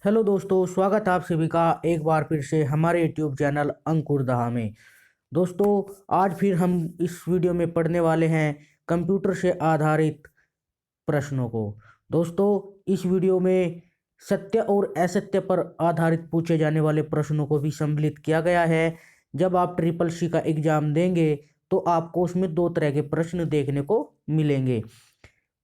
Hello दोस्तों, स्वागत है आप सभी का एक बार फिर से हमारे यूट्यूब चैनल अंकुर दहा में। दोस्तों, आज फिर हम इस वीडियो में पढ़ने वाले हैं कंप्यूटर से आधारित प्रश्नों को। दोस्तों, इस वीडियो में सत्य और असत्य पर आधारित पूछे जाने वाले प्रश्नों को भी सम्मिलित किया गया है। जब आप ट्रिपल सी का एग्जाम देंगे तो आपको उसमें दो तरह के प्रश्न देखने को मिलेंगे।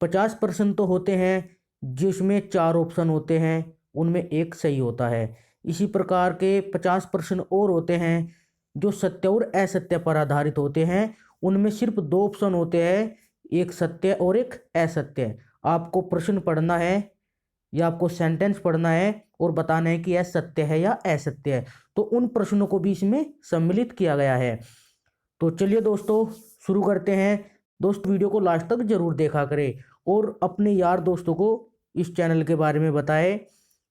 50% तो होते हैं जिसमें चार ऑप्शन होते हैं, उनमें एक सही होता है। इसी प्रकार के 50% और होते हैं जो सत्य और असत्य पर आधारित होते हैं, उनमें सिर्फ दो ऑप्शन होते हैं, एक सत्य और एक असत्य। आपको प्रश्न पढ़ना है या आपको सेंटेंस पढ़ना है और बताना है कि यह सत्य है या असत्य है। तो उन प्रश्नों को भी इसमें सम्मिलित किया गया है। तो चलिए दोस्तों, शुरू करते हैं। दोस्त, वीडियो को लास्ट तक जरूर देखा करें और अपने यार दोस्तों को इस चैनल के बारे में बताएं।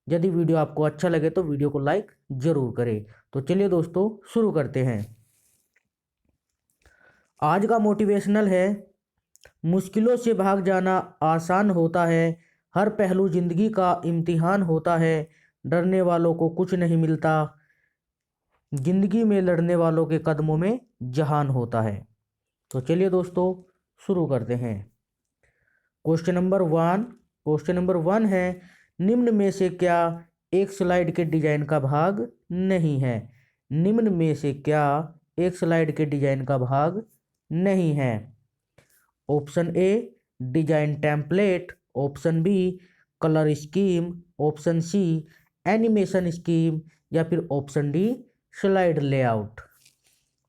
यदि वीडियो आपको अच्छा लगे तो वीडियो को लाइक जरूर करें। तो चलिए दोस्तों, शुरू करते हैं। आज का मोटिवेशनल है, मुश्किलों से भाग जाना आसान होता है, हर पहलू जिंदगी का इम्तिहान होता है, डरने वालों को कुछ नहीं मिलता, जिंदगी में लड़ने वालों के कदमों में जहान होता है। तो चलिए दोस्तों, शुरू करते हैं। क्वेश्चन नंबर वन है, निम्न में से क्या एक स्लाइड के डिजाइन का भाग नहीं है? निम्न में से क्या एक स्लाइड के डिजाइन का भाग नहीं है? Option A design template, option B colour scheme, option C animation scheme या फिर ऑप्शन डी स्लाइड लेआउट।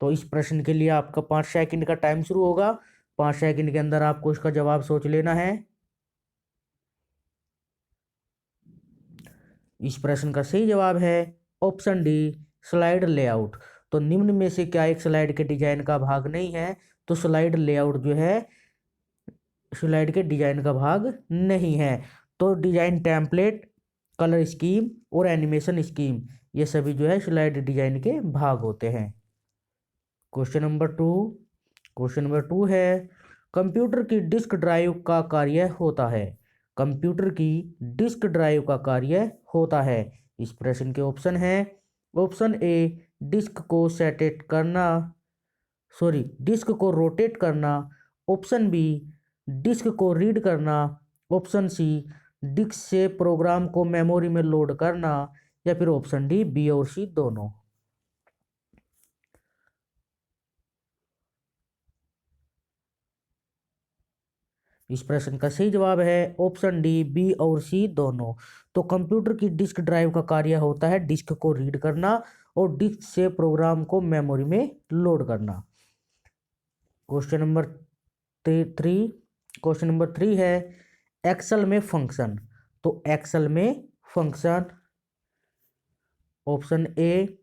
तो इस प्रश्न के लिए आपका 5 सेकंड का टाइम शुरू होगा। 5 सेकंड के अंदर आपको इसका जवाब सोच लेना है। इस प्रश्न का सही जवाब है ऑप्शन डी स्लाइड लेआउट। तो निम्न में से क्या एक स्लाइड के डिजाइन का भाग नहीं है? तो स्लाइड लेआउट जो है स्लाइड के डिजाइन का भाग नहीं है। तो डिजाइन टेम्पलेट, कलर स्कीम और एनिमेशन स्कीम, ये सभी जो है स्लाइड डिजाइन के भाग होते हैं। Question number two question number two है, कंप्यूटर की डिस्क ड्राइव का कार्य होता है। कंप्यूटर की डिस्क ड्राइव का कार्य होता है। इस प्रश्न के ऑप्शन है, ऑप्शन ए डिस्क को सेटेट करना, सॉरी डिस्क को रोटेट करना, ऑप्शन बी डिस्क को रीड करना, ऑप्शन सी डिस्क से प्रोग्राम को मेमोरी में लोड करना या फिर ऑप्शन डी बी और सी दोनों। इस प्रश्न का सही जवाब है ऑप्शन डी बी और सी दोनों। तो कंप्यूटर की डिस्क ड्राइव का कार्य होता है डिस्क को रीड करना और डिस्क से प्रोग्राम को मेमोरी में लोड करना। Question number three question number three है, एक्सेल में फंक्शन। तो एक्सेल में function, option A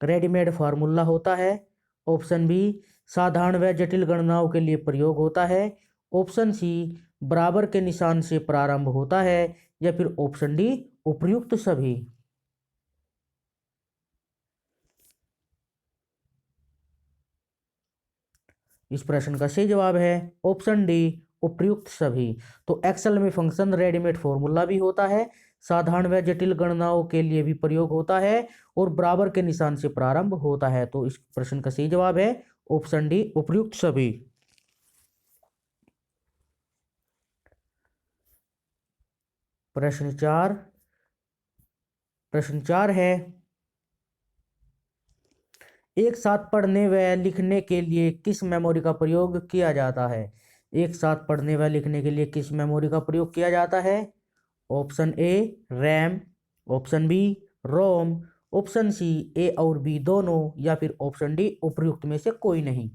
readymade formula होता है, ऑप्शन बी साधारण व जटिल गणनाओं के लिए प्रयोग होता है, ऑप्शन सी बराबर के निशान से प्रारंभ होता है या फिर ऑप्शन डी उपर्युक्त सभी। इस प्रश्न का सही जवाब है ऑप्शन डी उपर्युक्त सभी। तो एक्सेल में फंक्शन रेडीमेड फॉर्मूला भी होता है, साधारण व जटिल गणनाओं के लिए भी प्रयोग होता है और बराबर के निशान से प्रारंभ होता है। तो इस प्रश्न का सही जवाब है ऑप्शन डी उपर्युक्त सभी। प्रश्न चार प्रश्न चार है, एक साथ पढ़ने व लिखने के लिए किस मेमोरी का प्रयोग किया जाता है? एक साथ पढ़ने व लिखने के लिए किस मेमोरी का प्रयोग किया जाता है? Option A RAM, option B ROM, option C A और बी दोनों या फिर ऑप्शन डी उपर्युक्त में से कोई नहीं।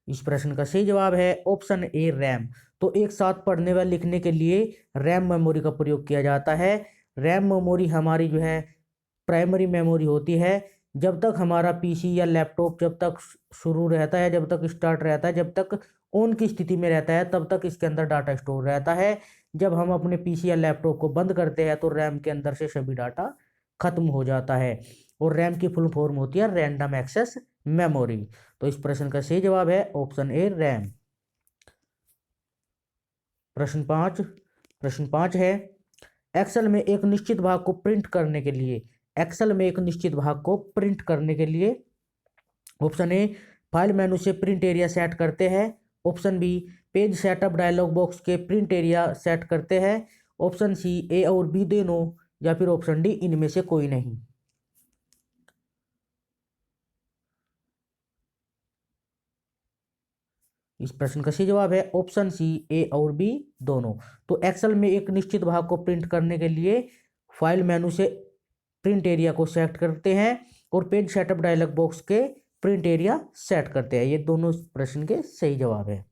इस प्रश्न का सही जवाब है ऑप्शन ए रैम। तो एक साथ पढ़ने व लिखने के लिए रैम मेमोरी का प्रयोग किया जाता है। रैम मेमोरी हमारी जो है प्राइमरी मेमोरी होती है। जब तक हमारा पीसी या लैपटॉप जब तक शुरू रहता है, जब तक स्टार्ट रहता है, जब तक ऑन की स्थिति में रहता है, तब तक इसके अंदर डाटा स्टोर रहता है। जब हम अपने पीसी या लैपटॉप को बंद करते हैं तो रैम के अंदर से सभी डाटा खत्म हो जाता है। और रैम की फुल फॉर्म होती है रैंडम एक्सेस मेमोरी। तो इस प्रश्न का सही जवाब है ऑप्शन ए रैम। प्रश्न 5 है, एक्सेल में एक निश्चित भाग को प्रिंट करने के लिए ऑप्शन ए फाइल मेनू से प्रिंट एरिया सेट करते हैं, option B page setup dialog box के प्रिंट एरिया सेट करते हैं, ऑप्शन सी ए और बी दोनों, या फिर ऑप्शन डी इनमें से कोई नहीं। इस प्रश्न का सही जवाब है ऑप्शन सी ए और बी दोनों। तो एक्सेल में एक निश्चित भाग को प्रिंट करने के लिए फाइल मेनू से प्रिंट एरिया को सेलेक्ट करते हैं और पेज सेटअप डायलॉग बॉक्स के प्रिंट एरिया सेट करते हैं। ये दोनों प्रश्न के सही जवाब है।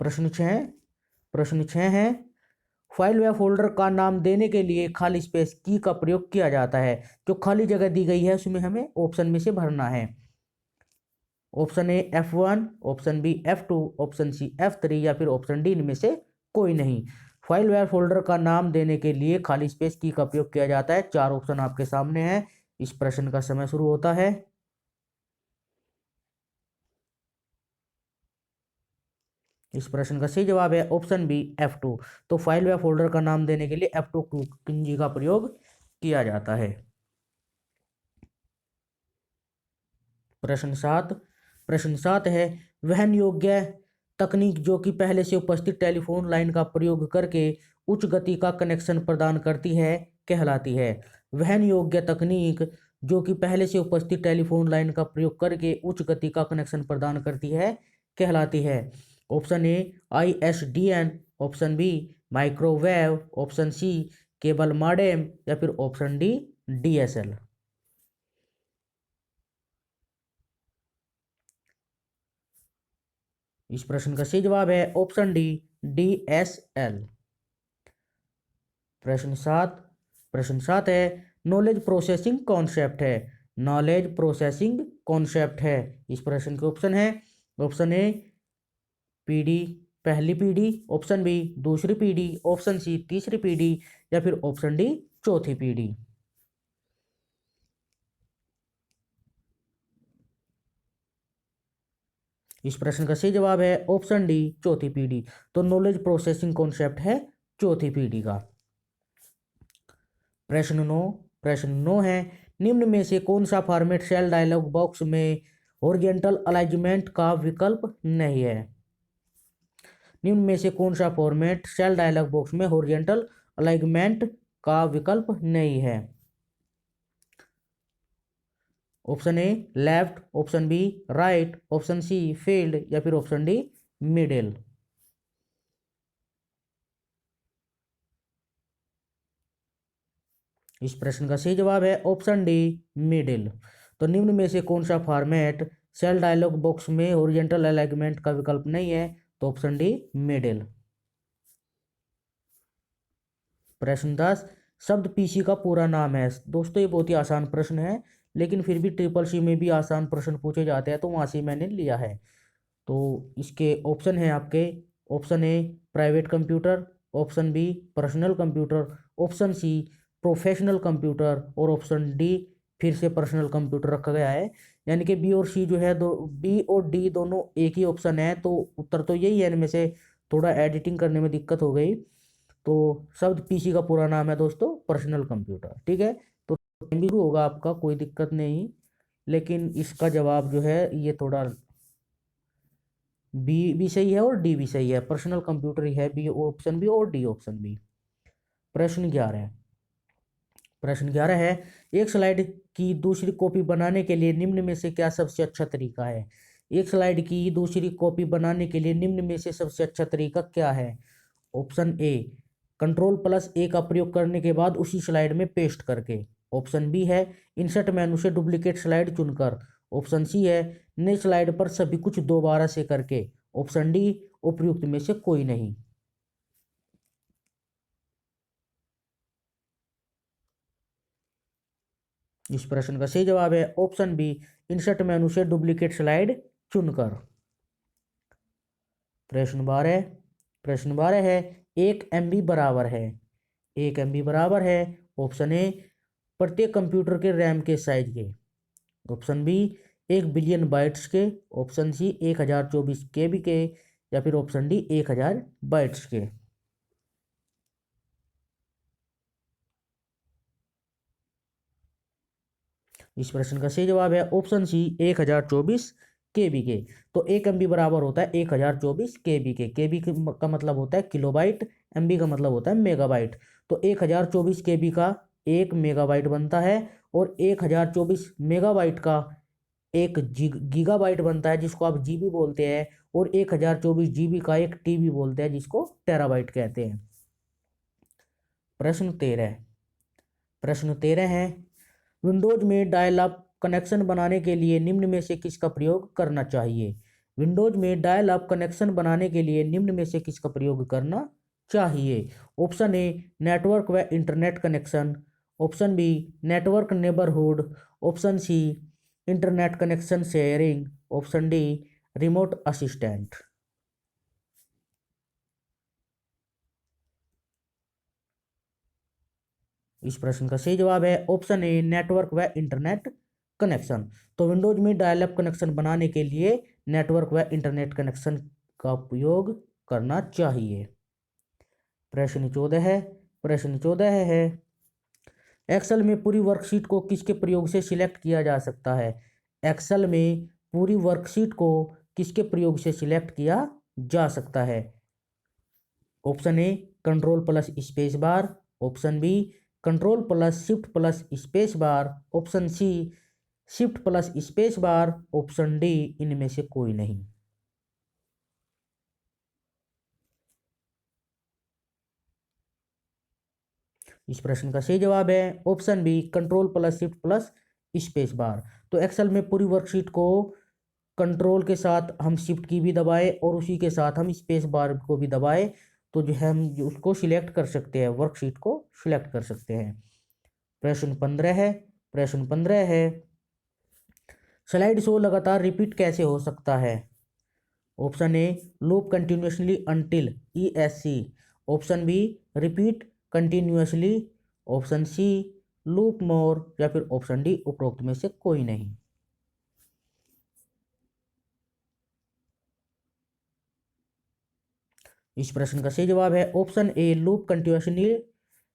प्रश्न 6 है, फाइल व फोल्डर का नाम देने के लिए खाली स्पेस की का प्रयोग किया जाता है। जो खाली जगह दी गई है उसमें हमें ऑप्शन में से भरना है। Option A F1, option B F2, option C F3, या फिर ऑप्शन डी इनमें से कोई नहीं। फाइल व फोल्डर का नाम देने के लिए खाली स्पेस की का प्रयोग किया जाता है। 4 ऑप्शन आपके सामने हैं। इस प्रश्न का समय शुरू होता है। इस प्रश्न का सही जवाब है ऑप्शन बी F2। तो फाइल व फोल्डर का नाम देने के लिए F2 कुंजी का प्रयोग किया जाता है। प्रश्न 7 है, वहन योग्य तकनीक जो कि पहले से उपस्थित टेलीफोन लाइन का प्रयोग करके उच्च गति का कनेक्शन प्रदान करती है कहलाती है। वहन योग्य तकनीक जो कि पहले से उपस्थित टेलीफोन लाइन का प्रयोग करके उच्च गति का कनेक्शन प्रदान करती है कहलाती है। Option A ISDN, option B microwave, option C cable modem, या फिर ऑप्शन डी DSL। इस प्रश्न का सही जवाब है ऑप्शन डी DSL। प्रश्न 7 है, नॉलेज प्रोसेसिंग कॉन्सेप्ट है। इस प्रश्न के ऑप्शन है, ऑप्शन ए PD पहली पीढ़ी, ऑप्शन बी दूसरी पीढ़ी, ऑप्शन सी तीसरी पीढ़ी, या फिर ऑप्शन डी चौथी पीढ़ी। इस प्रश्न का सही जवाब है ऑप्शन डी चौथी पीढ़ी। तो नॉलेज प्रोसेसिंग कॉन्सेप्ट है चौथी पीढ़ी का। प्रश्न 9 है, निम्न में से कौन सा फॉर्मेट सेल डायलॉग बॉक्स में हॉरिजॉन्टल अलाइनमेंट का विकल्प नहीं है। निम्न में से कौन सा फॉर्मेट सेल डायलॉग बॉक्स में हॉरिजॉन्टल अलाइनमेंट का विकल्प नहीं है। Option A left, option B right, option C field, या फिर ऑप्शन डी मिडिल। इस प्रश्न का सही जवाब है ऑप्शन डी मिडिल। तो निम्न में से कौन सा फॉर्मेट सेल डायलॉग बॉक्स में हॉरिजॉन्टल अलाइनमेंट का विकल्प नहीं है, तो ऑप्शन डी मिडिल। प्रश्न 10, शब्द PC का पूरा नाम है। दोस्तों ये बहुत ही आसान प्रश्न है, लेकिन फिर भी CCC में भी आसान प्रश्न पूछे जाते हैं, तो वहाँ से मैंने लिया है। तो इसके ऑप्शन है आपके, option A private computer, option B personal computer, option C professional computer, और ऑप्शन डी फिर से पर्सनल कंप्यूटर रखा गया है। यानी कि बी और सी जो है, दो बी और डी दोनों एक ही ऑप्शन है, तो उत्तर तो यही है। इनमें से थोड़ा एडिटिंग करने में दिक्कत हो गई। तो शब्द PC का पूरा नाम है दोस्तों पर्सनल कंप्यूटर। ठीक है, तो भी होगा आपका, कोई दिक्कत नहीं। लेकिन इसका जवाब जो है ये थोड़ा बी भी सही है और डी भी सही है। पर्सनल कंप्यूटर ही है बी ऑप्शन बी और डी ऑप्शन बी। प्रश्न 11 है, एक स्लाइड की दूसरी कॉपी बनाने के लिए निम्न में से क्या सबसे अच्छा तरीका है। एक स्लाइड की दूसरी कॉपी बनाने के लिए निम्न में से सबसे अच्छा तरीका क्या है। ऑप्शन ए Ctrl+A का प्रयोग करने के बाद उसी स्लाइड में पेस्ट करके, ऑप्शन बी है इंसर्ट मेनू से डुप्लीकेट स्लाइड चुनकर, ऑप्शन सी है नई स्लाइड पर सभी कुछ दोबारा से करके, ऑप्शन डी उपयुक्त में से कोई नहीं। इस प्रश्न का सही जवाब है ऑप्शन बी इंसर्ट मेनू से डुप्लीकेट स्लाइड चुनकर। प्रश्न 12 है, 1 MB बराबर है। 1 MB बराबर है, ऑप्शन ए प्रत्येक कंप्यूटर के रैम के साइज के, ऑप्शन बी 1 बिलियन बाइट्स के, ऑप्शन सी 1024 KB के, या फिर ऑप्शन डी 1000 बाइट्स के। इस प्रश्न का सही जवाब है ऑप्शन सी 1024 केबी के। तो 1 MB बराबर होता है 1024 केबी के। केबी का मतलब होता है किलोबाइट, एमबी का मतलब होता है मेगाबाइट। तो 1024 केबी का 1 मेगाबाइट बनता है और 1024 मेगाबाइट का 1 गीगाबाइट बनता है, जिसको आप जीबी बोलते हैं। और 1024 जीबी का 1 TB बोलते हैं, जिसको टेराबाइट कहते हैं। प्रश्न 13 है, विंडोज में डायल अप कनेक्शन बनाने के लिए निम्न में से किसका प्रयोग करना चाहिए। विंडोज में डायल अप कनेक्शन बनाने के लिए निम्न में से किसका प्रयोग करना चाहिए। ऑप्शन ए नेटवर्क व internet connection, option B network neighbourhood, option C internet connection sharing, option D remote assistant. इस प्रश्न का सही जवाब है ऑप्शन ए नेटवर्क व इंटरनेट कनेक्शन। तो विंडोज में डायल अप कनेक्शन बनाने के लिए नेटवर्क व इंटरनेट कनेक्शन का उपयोग करना चाहिए। प्रश्न 14 है एक्सेल में पूरी वर्कशीट को किसके प्रयोग से सिलेक्ट किया जा सकता है। एक्सेल में पूरी वर्कशीट को किसके प्रयोग से सिलेक्ट किया जा सकता है। Option A control plus space bar, option B control plus shift plus space bar, option C shift plus space bar, option D इनमें से कोई नहीं। इस प्रश्न का सही जवाब है option B control plus shift plus space bar. तो एक्सेल में पूरी वर्कशीट को कंट्रोल के साथ हम शिफ्ट की भी दबाए और उसी के साथ हम स्पेस बार को भी दबाए, तो जो है हम उसको सिलेक्ट कर सकते हैं, वर्कशीट को सिलेक्ट कर सकते हैं। प्रश्न 15 है स्लाइड शो लगातार रिपीट कैसे हो सकता है। Option A loop continuously until ESC, option B repeat continuously, option C loop more, या फिर ऑप्शन डी उपरोक्त में से कोई नहीं। इस प्रश्न का सही जवाब है option A loop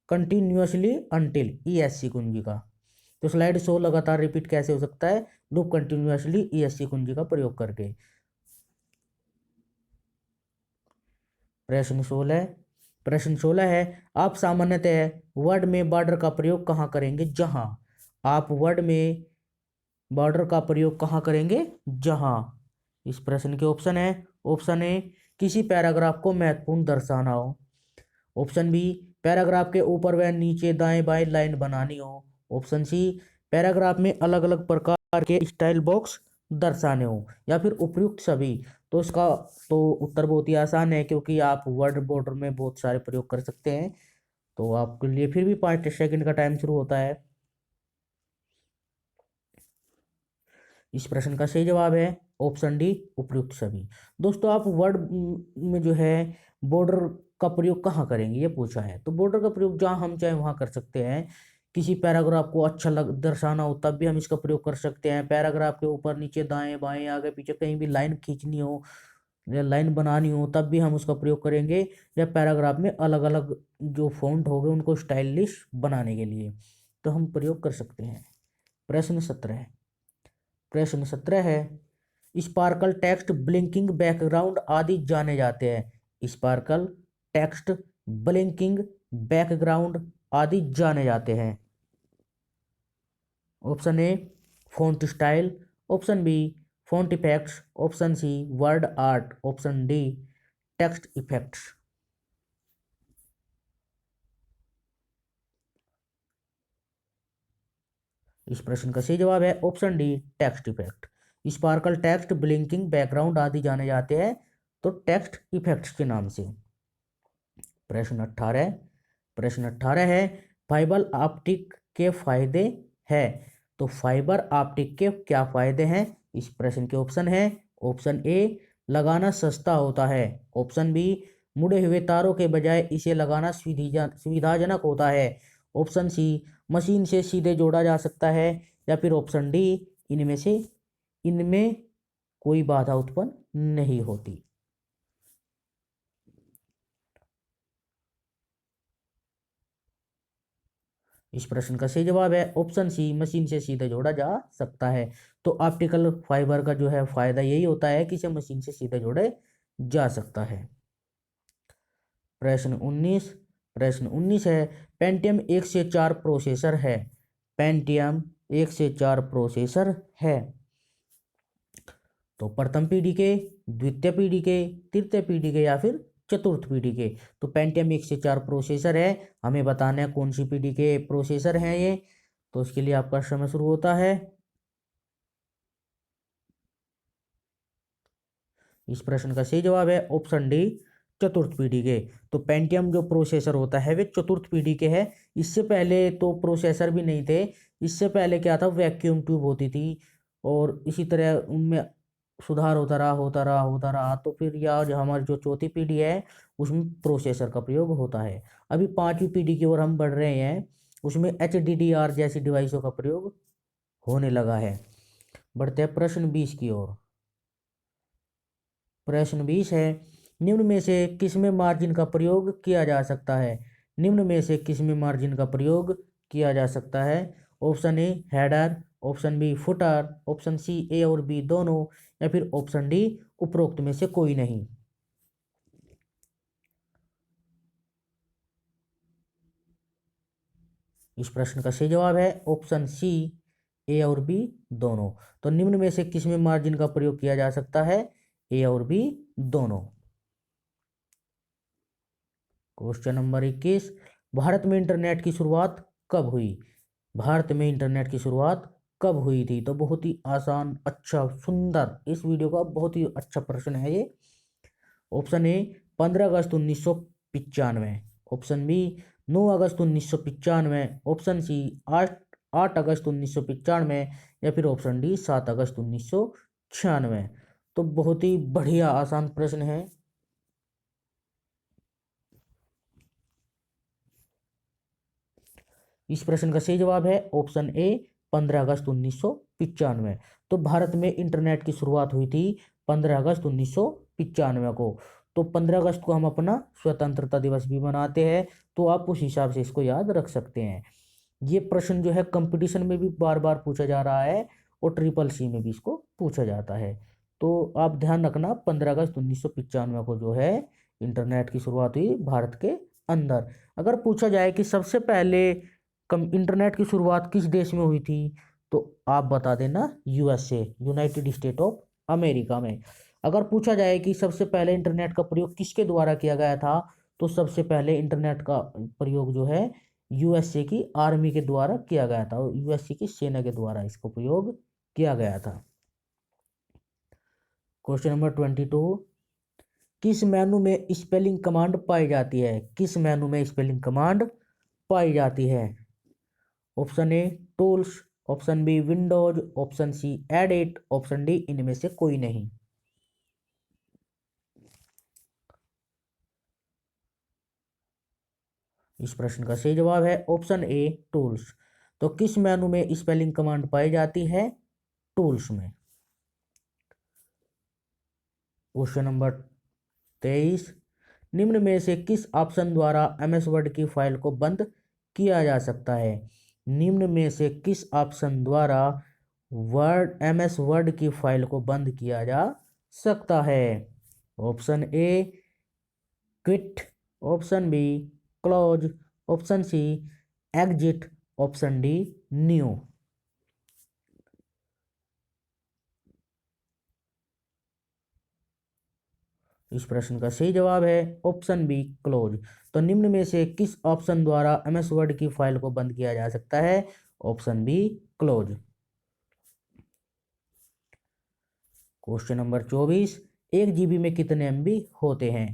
continuously until ESC कुंजी का। तो स्लाइड शो लगातार रिपीट कैसे हो सकता है, लूप कंटिन्यूसली ESC कुंजी का प्रयोग करके। प्रश्न 16 है आप सामान्यतः वर्ड में बॉर्डर का प्रयोग कहाँ करेंगे जहां। आप वर्ड में बॉर्डर का प्रयोग कहाँ करेंगे जहां। इस प्रश्न के ऑप्शन है ऑप्शन ए किसी पैराग्राफ को महत्वपूर्ण दर्शाना हो, ऑप्शन बी पैराग्राफ के ऊपर व नीचे दाएं बाएं लाइन बनानी हो, ऑप्शन सी पैराग्राफ में अलग अलग प्रकार के स्टाइल बॉक्स दर्शाने हो, या फिर उपयुक्त सभी। तो इसका तो उत्तर बहुत ही आसान है, क्योंकि आप वर्ड बॉर्डर में बहुत सारे प्रयोग कर सकते हैं। तो आपके लिए फिर भी 5 सेकंड का टाइम शुरू होता है। इस प्रश्न का सही जवाब है ऑप्शन डी उपयुक्त सभी। दोस्तों आप वर्ड में जो है बॉर्डर का प्रयोग कहाँ करेंगे ये पूछा है। तो बॉर्डर का प्रयोग जहाँ हम चाहे वहाँ कर सकते हैं। किसी पैराग्राफ को अच्छा दर्शाना हो तब भी हम इसका प्रयोग कर सकते हैं। पैराग्राफ के ऊपर नीचे दाएं बाएं आगे पीछे कहीं भी लाइन खींचनी हो या लाइन बनानी हो तब भी हम उसका प्रयोग करेंगे, या पैराग्राफ में अलग अलग जो फॉन्ट हो गए उनको स्टाइलिश बनाने के लिए तो हम प्रयोग कर सकते हैं। प्रश्न 17 है स्पार्कल टेक्स्ट ब्लिंकिंग बैकग्राउंड आदि जाने जाते हैं। स्पार्कल टेक्स्ट ब्लिंकिंग बैकग्राउंड आदि जाने जाते हैं। Option A font style, option B font effects, option C word art, option D text effects. इस प्रश्न का सही जवाब है option D text effect. Sparkle text blinking background आदि जाने जाते हैं तो टेक्स्ट इफेक्ट्स के नाम से। प्रश्न 18 है फाइबर ऑप्टिक के फायदे हैं। तो फाइबर ऑप्टिक के क्या फायदे हैं। इस प्रश्न के ऑप्शन है ऑप्शन ए लगाना सस्ता होता है, ऑप्शन बी मुड़े हुए तारों के बजाय इसे लगाना सुविधाजनक होता है, ऑप्शन सी मशीन से सीधे जोड़ा जा सकता है, या फिर ऑप्शन डी इनमें कोई बाधा उत्पन्न नहीं होती। इस प्रश्न का सही जवाब है ऑप्शन सी, मशीन से सीधे जोड़ा जा सकता है। तो ऑप्टिकल फाइबर का जो है फायदा यही होता है कि इसे मशीन से सीधे जोड़े जा सकता है। प्रश्न 19 है, पेंटियम 1 से 4 प्रोसेसर है। पेंटियम 1 से 4 प्रोसेसर है। तो प्रथम पीढ़ी के, द्वितीय पीढ़ी के, तृतीय पीढ़ी के या फिर चतुर्थ पीढ़ी के। तो पेंटियम 1 से 4 प्रोसेसर है। हमें बताना है कौन सी पीढ़ी के प्रोसेसर हैं ये। तो इसके लिए आपका समय शुरू होता है। इस प्रश्न का सही जवाब है ऑप्शन डी, चतुर्थ पीढ़ी के। तो पेंटियम जो प्रोसेसर होता है वे चतुर्थ पीढ़ी के हैं। इससे पहले तो प्रोसेसर भी नहीं थे। इससे पहले क्या था, वैक्यूम ट्यूब होती थी और इसी तरह उनमें सुधार होता रहा तो फिर यह जो हमारी जो चौथी पीढ़ी है उसमें प्रोसेसर का प्रयोग होता है। अभी पांचवी पीढ़ी की ओर हम बढ़ रहे हैं, उसमें HDDR जैसी डिवाइसों का प्रयोग होने लगा है। बढ़ते हैं प्रश्न 20 की ओर। प्रश्न 20 है, निम्न में से किसमें मार्जिन का प्रयोग किया जा सकता है। निम्न में से किसमें मार्जिन का प्रयोग किया जा सकता है। Option A header, option B footer, option C A और बी दोनों, या फिर ऑप्शन डी उपरोक्त में से कोई नहीं। इस प्रश्न का सही जवाब है ऑप्शन सी, ए और बी दोनों। तो निम्न में से किसमें मार्जिन का प्रयोग किया जा सकता है, ए और बी दोनों। क्वेश्चन नंबर 21, भारत में इंटरनेट की शुरुआत कब हुई। भारत में इंटरनेट की शुरुआत कब हुई थी। तो बहुत ही आसान, अच्छा, सुंदर, इस वीडियो का बहुत ही अच्छा प्रश्न है ये। ऑप्शन ए 15 अगस्त 1995, ऑप्शन बी 9 अगस्त 1995, ऑप्शन सी 8 अगस्त 1995, या फिर ऑप्शन डी 7 अगस्त 1996। तो बहुत ही बढ़िया आसान प्रश्न है। इस प्रश्न का सही जवाब है ऑप्शन ए 15 अगस्त 1995। तो भारत में इंटरनेट की शुरुआत हुई थी 15 अगस्त 1995 को। तो 15 अगस्त को हम अपना स्वतंत्रता दिवस भी मनाते हैं। तो आप उस हिसाब से इसको याद रख सकते हैं। ये प्रश्न जो है कंपटीशन में भी बार बार पूछा जा रहा है और CCC में भी इसको पूछा जाता है। तो आप ध्यान रखना 15 अगस्त 1995 को जो है इंटरनेट की शुरुआत हुई भारत के अंदर। अगर पूछा जाए कि सबसे पहले इंटरनेट की शुरुआत किस देश में हुई थी, तो आप बता देना USA, United state of America में। अगर पूछा जाए कि सबसे पहले इंटरनेट का प्रयोग किसके द्वारा किया गया था, तो सबसे पहले इंटरनेट का प्रयोग जो है USA की आर्मी के द्वारा किया गया था। USA की सेना के द्वारा इसको प्रयोग किया गया था। क्वेश्चन नंबर 22, किस मेनू में स्पेलिंग कमांड पाई जाती है। किस मेनू में स्पेलिंग कमांड पाई जाती है। Option A tools, option B Windows, option C edit, option D इनमें से कोई नहीं। इस प्रश्न का सही जवाब है ऑप्शन ए टूल्स। तो किस मेनू में स्पेलिंग कमांड पाई जाती है, टूल्स में। क्वेश्चन नंबर 23, निम्न में से किस ऑप्शन द्वारा MS वर्ड की फाइल को बंद किया जा सकता है। निम्न में से किस ऑप्शन द्वारा MS वर्ड की फाइल को बंद किया जा सकता है। Option A quit, option B close, option C exit, option D new. इस प्रश्न का सही जवाब है ऑप्शन बी क्लोज। तो निम्न में से किस ऑप्शन द्वारा MS वर्ड की फाइल को बंद किया जा सकता है। Option B close. Question number 24, 1 GB में कितने MB होते हैं।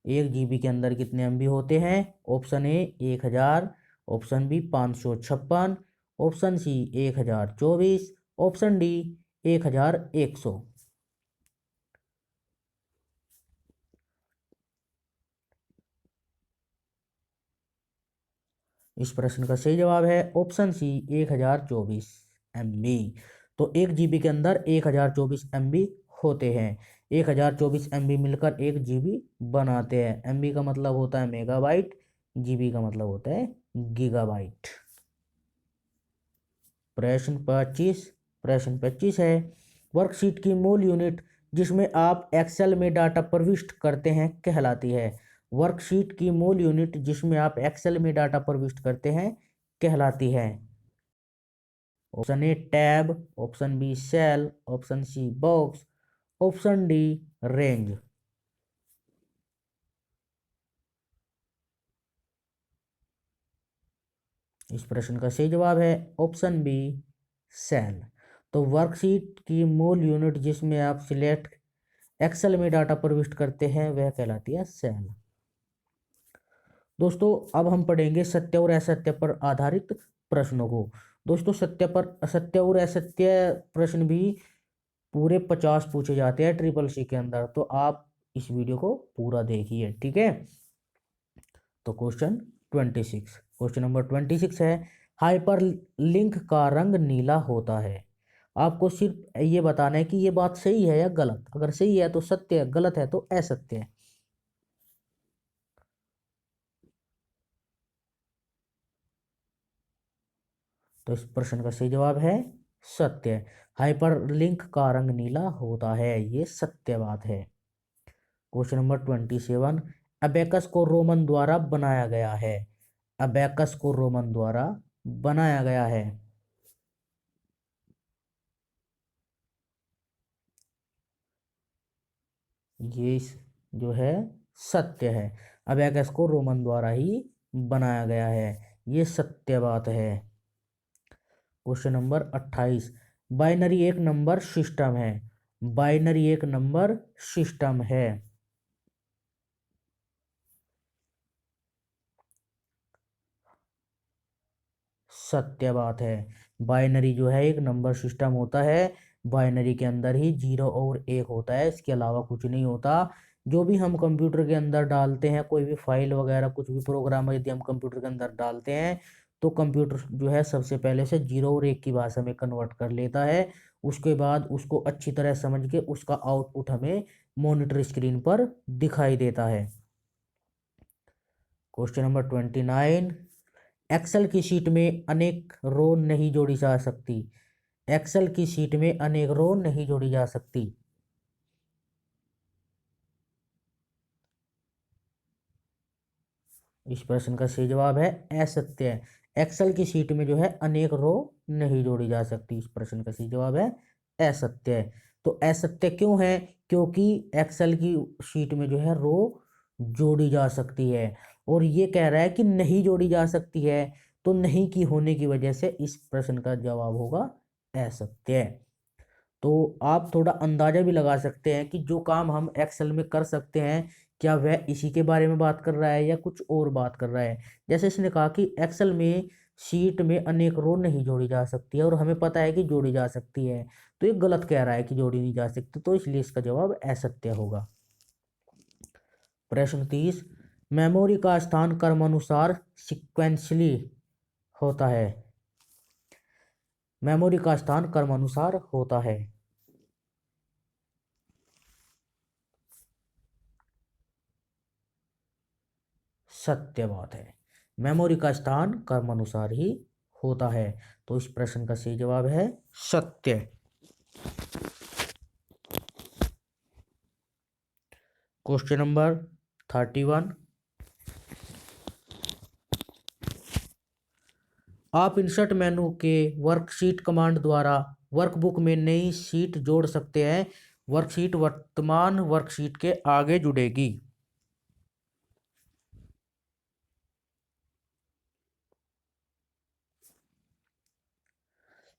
1 GB के अंदर कितने MB होते हैं। Option A 1000, option B 556, option C 1024, option D 1100। इस प्रश्न का सही जवाब है ऑप्शन सी 1024 MB। तो 1 GB के अंदर 1024 MB होते हैं। 1024 MB मिलकर 1 GB बनाते हैं। MB का मतलब होता है मेगाबाइट, GB का मतलब होता है गीगाबाइट। प्रश्न 25 है, वर्कशीट की मूल यूनिट जिसमें आप एक्सेल में डाटा प्रविष्ट करते हैं कहलाती है। वर्कशीट की मूल यूनिट जिसमें आप एक्सेल में डाटा प्रविष्ट करते हैं कहलाती है। Option A tab, option B cell, option C box, option D range. इस प्रश्न का सही जवाब है ऑप्शन बी सेल। तो वर्कशीट की मूल यूनिट जिसमें आप सिलेक्ट एक्सेल में डाटा प्रविष्ट करते हैं वह कहलाती है सेल। दोस्तों अब हम पढ़ेंगे सत्य और असत्य पर आधारित प्रश्नों को। दोस्तों सत्य और असत्य प्रश्न भी पूरे 50 पूछे जाते हैं ट्रिपल सी के अंदर, तो आप इस वीडियो को पूरा देखिए, ठीक है। तो क्वेश्चन नंबर 26 है, हाइपर लिंक का रंग नीला होता है। आपको सिर्फ ये बताना है कि ये बात सही है या गलत। अगर सही है तो सत्य है, गलत है तो असत्य है। तो इस प्रश्न का सही जवाब है सत्य। हाइपरलिंक का रंग नीला होता है, ये सत्य बात है। क्वेश्चन नंबर 27, अबेकस को रोमन द्वारा बनाया गया है। अबेकस को रोमन द्वारा बनाया गया है। ये जो है सत्य है। अबेकस को रोमन द्वारा ही बनाया गया है, ये सत्य बात है। क्वेश्चन नंबर 28, बाइनरी एक नंबर सिस्टम है। बाइनरी एक नंबर सिस्टम है। सत्य बात है। बाइनरी जो है एक नंबर सिस्टम होता है। बाइनरी के अंदर ही 0 और 1 होता है, इसके अलावा कुछ नहीं होता। जो भी हम कंप्यूटर के अंदर डालते हैं, कोई भी फाइल वगैरह कुछ भी प्रोग्राम यदि हम कंप्यूटर के अंदर डालते हैं तो कंप्यूटर जो है सबसे पहले से 0 और 1 की भाषा में कन्वर्ट कर लेता है। उसके बाद उसको अच्छी तरह समझ के उसका आउटपुट हमें मॉनिटर स्क्रीन पर दिखाई देता है। क्वेश्चन नंबर 29, एक्सेल की शीट में अनेक रो नहीं जोड़ी जा सकती। एक्सेल की शीट में अनेक रो नहीं जोड़ी जा सकती। इस प्रश्न का सही जवाब है असत्य। एक्सेल की शीट में जो है अनेक रो नहीं जोड़ी जा सकती। इस प्रश्न का सही जवाब है असत्य। तो असत्य क्यों है? क्योंकि एक्सेल की शीट में जो है रो जोड़ी जा सकती है, और ये कह रहा है कि नहीं जोड़ी जा सकती है, तो नहीं की होने की वजह से इस प्रश्न का जवाब होगा असत्य। तो आप थोड़ा अंदाजा भी लगा सकते हैं कि जो काम हम एक्सेल में कर सकते हैं क्या वह इसी के बारे में बात कर रहा है या कुछ और बात कर रहा है। जैसे इसने कहा कि एक्सेल में शीट में अनेक रो नहीं जोड़ी जा सकती है, और हमें पता है कि जोड़ी जा सकती है, तो ये गलत कह रहा है कि जोड़ी नहीं जा सकती, तो इसलिए इसका जवाब असत्य होगा। प्रश्न 30, मेमोरी का स्थान क्रमानुसार सिक्वेंशली होता है। मेमोरी का स्थान क्रमानुसार होता है। सत्य बात है। मेमोरी का स्थान क्रमानुसार ही होता है, तो इस प्रश्न का सही जवाब है सत्य। क्वेश्चन नंबर 31, आप इंसर्ट मेनू के वर्कशीट कमांड द्वारा वर्कबुक में नई शीट जोड़ सकते हैं। वर्कशीट वर्तमान वर्कशीट के आगे जुड़ेगी।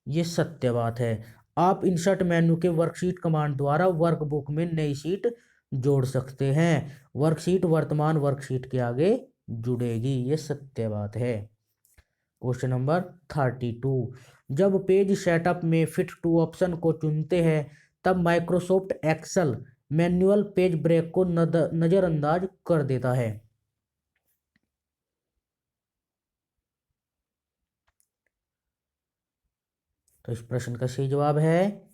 ये सत्य बात है। आप इंसर्ट मेन्यू के वर्कशीट कमांड द्वारा वर्कबुक में नई शीट जोड़ सकते हैं। वर्कशीट वर्तमान वर्कशीट के आगे जुड़ेगी, ये सत्य बात है। क्वेश्चन नंबर 32, जब पेज सेटअप में फिट टू ऑप्शन को चुनते हैं तब Microsoft Excel manual page break को नजरअंदाज कर देता है। तो इस प्रश्न का सही जवाब है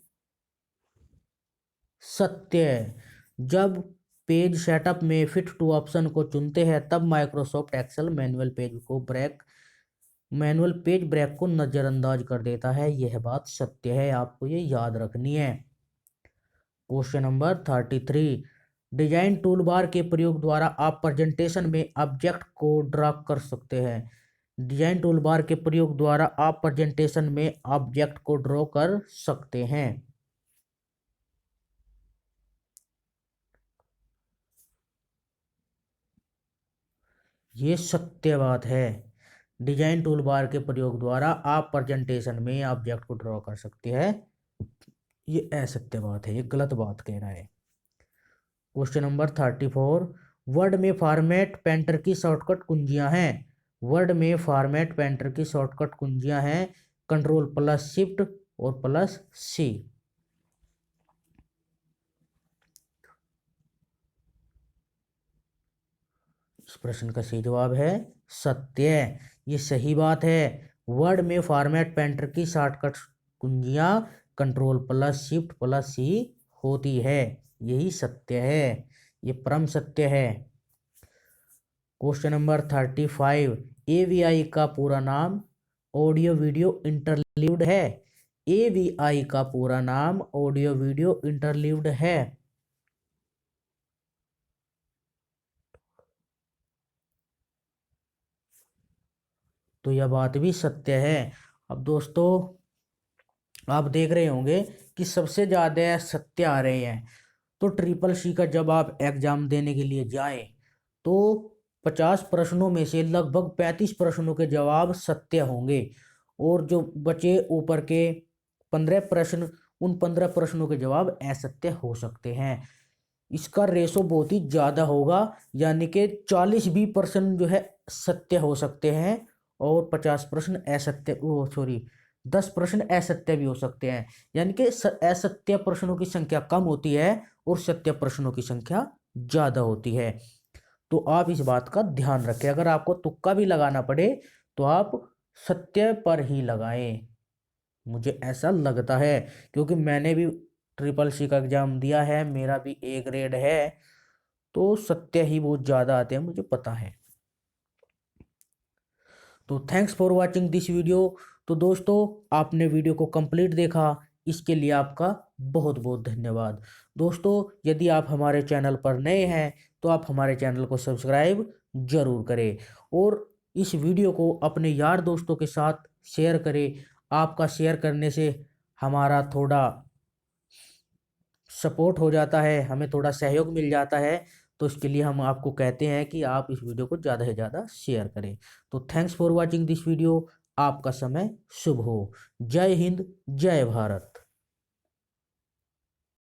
सत्य। जब पेज सेटअप में फिट टू ऑप्शन को चुनते हैं तब माइक्रोसॉफ्ट एक्सेल मैनुअल पेज को ब्रेक मैनुअल पेज ब्रेक को नज़रअंदाज कर देता है। यह बात सत्य है, आपको ये याद रखनी है। Question number 33, design tool bar के प्रयोग द्वारा आप प्रेजेंटेशन में ऑब्जेक्ट को ड्रा कर सकते हैं। डिजाइन टूल बार के प्रयोग द्वारा आप प्रेजेंटेशन में ऑब्जेक्ट को ड्रॉ कर सकते हैं। ये सत्य बात है। डिजाइन टूल बार के प्रयोग द्वारा आप प्रेजेंटेशन में ऑब्जेक्ट को ड्रॉ कर सकते हैं। ये असत्य बात है, ये गलत बात कह रहा है। क्वेश्चन नंबर 34, वर्ड में फॉर्मेट पेंटर की शॉर्टकट कुंजियां हैं। वर्ड में फॉर्मेट पेंटर की शॉर्टकट कुंजियां हैं कंट्रोल प्लस शिफ्ट और प्लस सी। इस प्रश्न का सही जवाब है सत्य। ये सही बात है। वर्ड में फॉर्मेट पेंटर की शॉर्टकट कुंजियां control plus shift plus C होती है। यही सत्य है, ये परम सत्य है। क्वेश्चन नंबर 35, एवीआई का पूरा नाम ऑडियो वीडियो इंटरलीव्ड है। एवीआई का पूरा नाम ऑडियो वीडियो इंटरलीव्ड है। तो यह बात भी सत्य है। अब दोस्तों, आप देख रहे होंगे कि सबसे ज़्यादा सत्य आ रहे हैं। तो ट्रिपल सी का जब आप एग्जाम देने के लिए जाएं तो 50 प्रश्नों में से लगभग 35 प्रश्नों के जवाब सत्य होंगे, और जो बचे ऊपर के 15 प्रश्न, उन 15 प्रश्नों के जवाब असत्य हो सकते हैं। इसका रेशो बहुत ही ज़्यादा होगा, यानी कि 40-20% जो है सत्य हो सकते हैं और 50 प्रश्न असत्य, वो सॉरी 10 प्रश्न असत्य भी हो सकते हैं। यानी कि असत्य प्रश्नों की संख्या कम होती है और सत्य प्रश्नों की संख्या ज़्यादा होती है। तो आप इस बात का ध्यान रखें। अगर आपको तुक्का भी लगाना पड़े तो आप सत्य पर ही लगाएं। मुझे ऐसा लगता है, क्योंकि मैंने भी ट्रिपल सी का एग्जाम दिया है, मेरा भी ए ग्रेड है, तो सत्य ही बहुत ज़्यादा आते हैं, मुझे पता है। तो thanks for watching this video. तो दोस्तों, आपने वीडियो को कंप्लीट देखा, इसके लिए आपका बहुत बहुत धन्यवाद। दोस्तों, यदि आप हमारे चैनल पर नए हैं तो आप हमारे चैनल को सब्सक्राइब जरूर करें और इस वीडियो को अपने यार दोस्तों के साथ शेयर करें। आपका शेयर करने से हमारा थोड़ा सपोर्ट हो जाता है, हमें थोड़ा सहयोग मिल जाता है। तो इसके लिए हम आपको कहते हैं कि आप इस वीडियो को ज़्यादा से ज़्यादा शेयर करें। तो thanks for watching this video. आपका समय शुभ हो। जय हिंद, जय भारत।